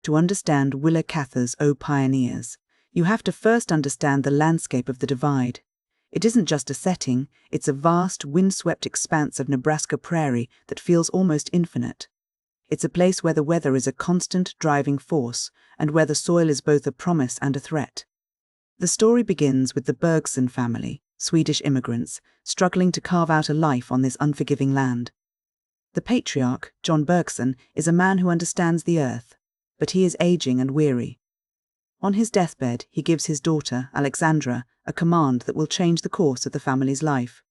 To understand Willa Cather's O Pioneers, you have to first understand the landscape of the divide. It isn't just a setting, it's a vast, windswept expanse of Nebraska prairie that feels almost infinite. It's a place where the weather is a constant driving force, and where the soil is both a promise and a threat. The story begins with the Bergson family, Swedish immigrants, struggling to carve out a life on this unforgiving land. The patriarch, John Bergson, is a man who understands the earth, but he is aging and weary. On his deathbed, he gives his daughter, Alexandra, a command that will change the course of the family's life.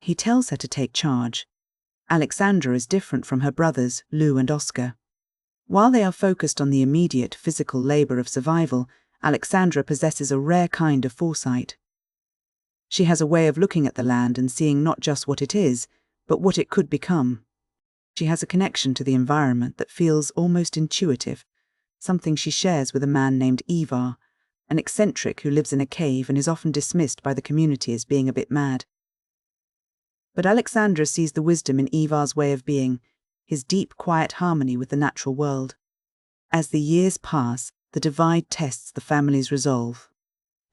He tells her to take charge. Alexandra is different from her brothers, Lou and Oscar. While they are focused on the immediate physical labor of survival, Alexandra possesses a rare kind of foresight. She has a way of looking at the land and seeing not just what it is, but what it could become. She has a connection to the environment that feels almost intuitive, something she shares with a man named Ivar, an eccentric who lives in a cave and is often dismissed by the community as being a bit mad. But Alexandra sees the wisdom in Ivar's way of being, his deep, quiet harmony with the natural world. As the years pass, the divide tests the family's resolve.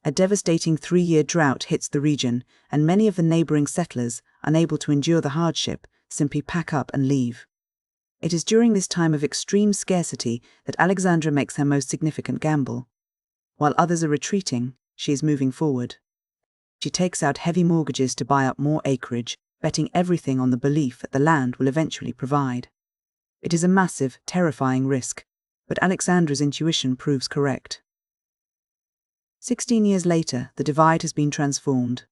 A devastating 3-year drought hits the region, and many of the neighboring settlers, unable to endure the hardship, simply pack up and leave. It is during this time of extreme scarcity that Alexandra makes her most significant gamble. While others are retreating, she is moving forward. She takes out heavy mortgages to buy up more acreage, betting everything on the belief that the land will eventually provide. It is a massive, terrifying risk, but Alexandra's intuition proves correct. 16 years later, the divide has been transformed.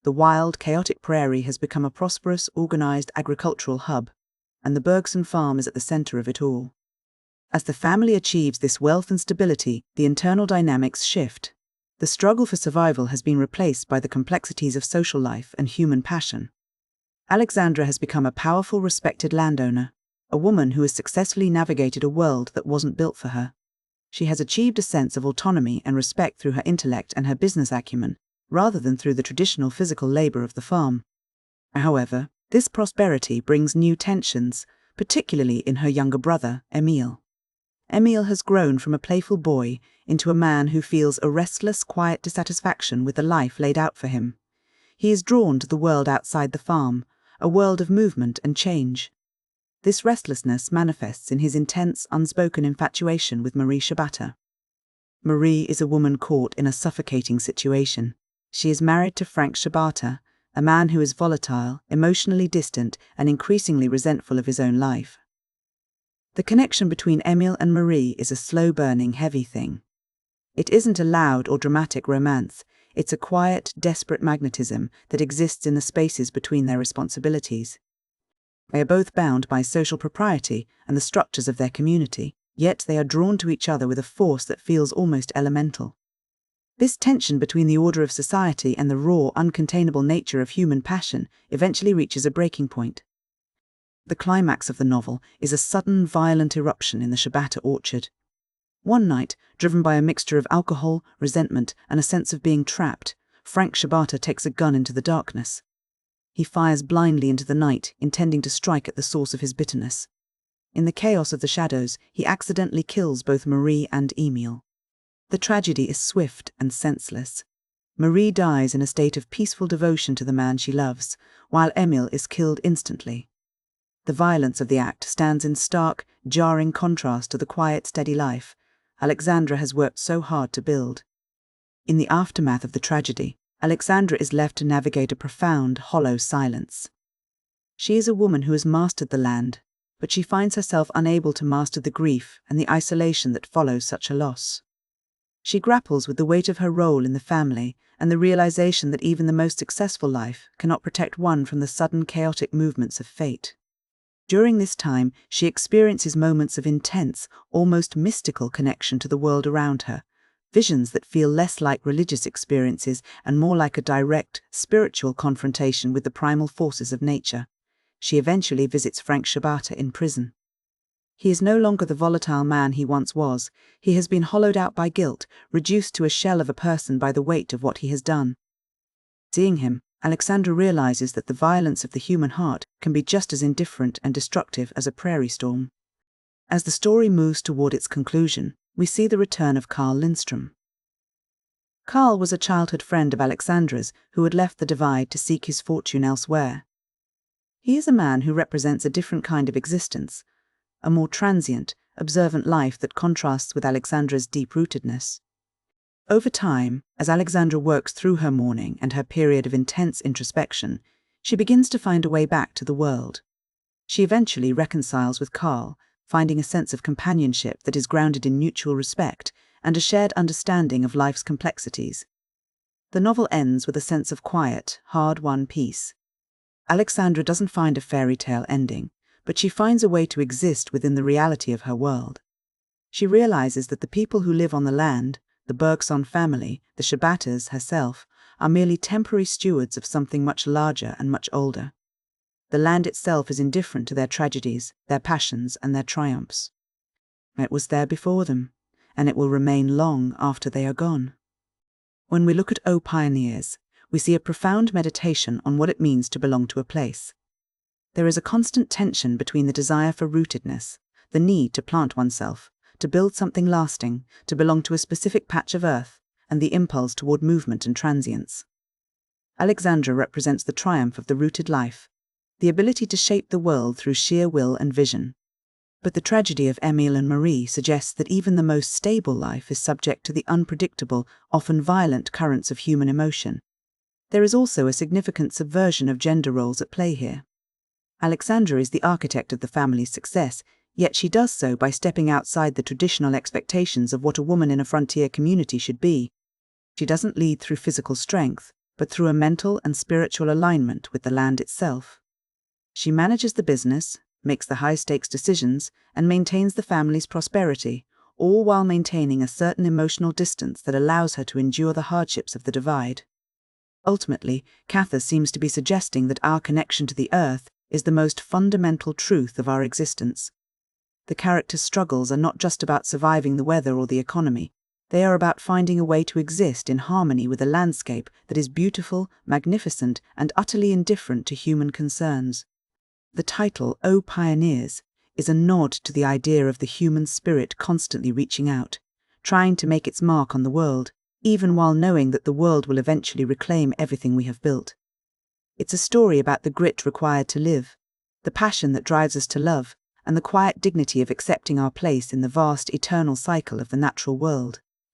The wild, chaotic prairie has become a prosperous, organized agricultural hub, and the Bergson farm is at the center of it all. As the family achieves this wealth and stability, the internal dynamics shift. The struggle for survival has been replaced by the complexities of social life and human passion. Alexandra has become a powerful, respected landowner, a woman who has successfully navigated a world that wasn't built for her. She has achieved a sense of autonomy and respect through her intellect and her business acumen, rather than through the traditional physical labor of the farm. However, this prosperity brings new tensions, particularly in her younger brother, Emil. Emil has grown from a playful boy into a man who feels a restless, quiet dissatisfaction with the life laid out for him. He is drawn to the world outside the farm, a world of movement and change. This restlessness manifests in his intense, unspoken infatuation with Marie Shabata. Marie is a woman caught in a suffocating situation. She is married to Frank Shabata, a man who is volatile, emotionally distant, and increasingly resentful of his own life. The connection between Emil and Marie is a slow-burning, heavy thing. It isn't a loud or dramatic romance, it's a quiet, desperate magnetism that exists in the spaces between their responsibilities. They are both bound by social propriety and the structures of their community, yet they are drawn to each other with a force that feels almost elemental. This tension between the order of society and the raw, uncontainable nature of human passion eventually reaches a breaking point. The climax of the novel is a sudden, violent eruption in the Shabata orchard. One night, driven by a mixture of alcohol, resentment, and a sense of being trapped, Frank Shabata takes a gun into the darkness. He fires blindly into the night, intending to strike at the source of his bitterness. In the chaos of the shadows, he accidentally kills both Marie and Emil. The tragedy is swift and senseless. Marie dies in a state of peaceful devotion to the man she loves, while Emil is killed instantly. The violence of the act stands in stark, jarring contrast to the quiet, steady life Alexandra has worked so hard to build. In the aftermath of the tragedy, Alexandra is left to navigate a profound, hollow silence. She is a woman who has mastered the land, but she finds herself unable to master the grief and the isolation that follows such a loss. She grapples with the weight of her role in the family and the realization that even the most successful life cannot protect one from the sudden, chaotic movements of fate. During this time, she experiences moments of intense, almost mystical connection to the world around her, visions that feel less like religious experiences and more like a direct, spiritual confrontation with the primal forces of nature. She eventually visits Frank Shabata in prison. He is no longer the volatile man he once was. He has been hollowed out by guilt, reduced to a shell of a person by the weight of what he has done. Seeing him, Alexandra realizes that the violence of the human heart can be just as indifferent and destructive as a prairie storm. As the story moves toward its conclusion, we see the return of Carl Lindstrom. Carl was a childhood friend of Alexandra's who had left the Divide to seek his fortune elsewhere. He is a man who represents a different kind of existence, a more transient, observant life that contrasts with Alexandra's deep-rootedness. Over time, as Alexandra works through her mourning and her period of intense introspection, she begins to find a way back to the world. She eventually reconciles with Carl, finding a sense of companionship that is grounded in mutual respect and a shared understanding of life's complexities. The novel ends with a sense of quiet, hard-won peace. Alexandra doesn't find a fairy tale ending, but she finds a way to exist within the reality of her world. She realizes that the people who live on the land, the Bergson family, the Shabatas herself, are merely temporary stewards of something much larger and much older. The land itself is indifferent to their tragedies, their passions, and their triumphs. It was there before them, and it will remain long after they are gone. When we look at O Pioneers, we see a profound meditation on what it means to belong to a place. There is a constant tension between the desire for rootedness, the need to plant oneself, to build something lasting, to belong to a specific patch of earth, and the impulse toward movement and transience. Alexandra represents the triumph of the rooted life, the ability to shape the world through sheer will and vision. But the tragedy of Emile and Marie suggests that even the most stable life is subject to the unpredictable, often violent currents of human emotion. There is also a significant subversion of gender roles at play here. Alexandra is the architect of the family's success, yet she does so by stepping outside the traditional expectations of what a woman in a frontier community should be. She doesn't lead through physical strength, but through a mental and spiritual alignment with the land itself. She manages the business, makes the high-stakes decisions, and maintains the family's prosperity, all while maintaining a certain emotional distance that allows her to endure the hardships of the Divide. Ultimately, Cather seems to be suggesting that our connection to the earth is the most fundamental truth of our existence. The characters' struggles are not just about surviving the weather or the economy. They are about finding a way to exist in harmony with a landscape that is beautiful, magnificent, and utterly indifferent to human concerns. The title, O Pioneers, is a nod to the idea of the human spirit constantly reaching out, trying to make its mark on the world, even while knowing that the world will eventually reclaim everything we have built. It's a story about the grit required to live, the passion that drives us to love, and the quiet dignity of accepting our place in the vast, eternal cycle of the natural world.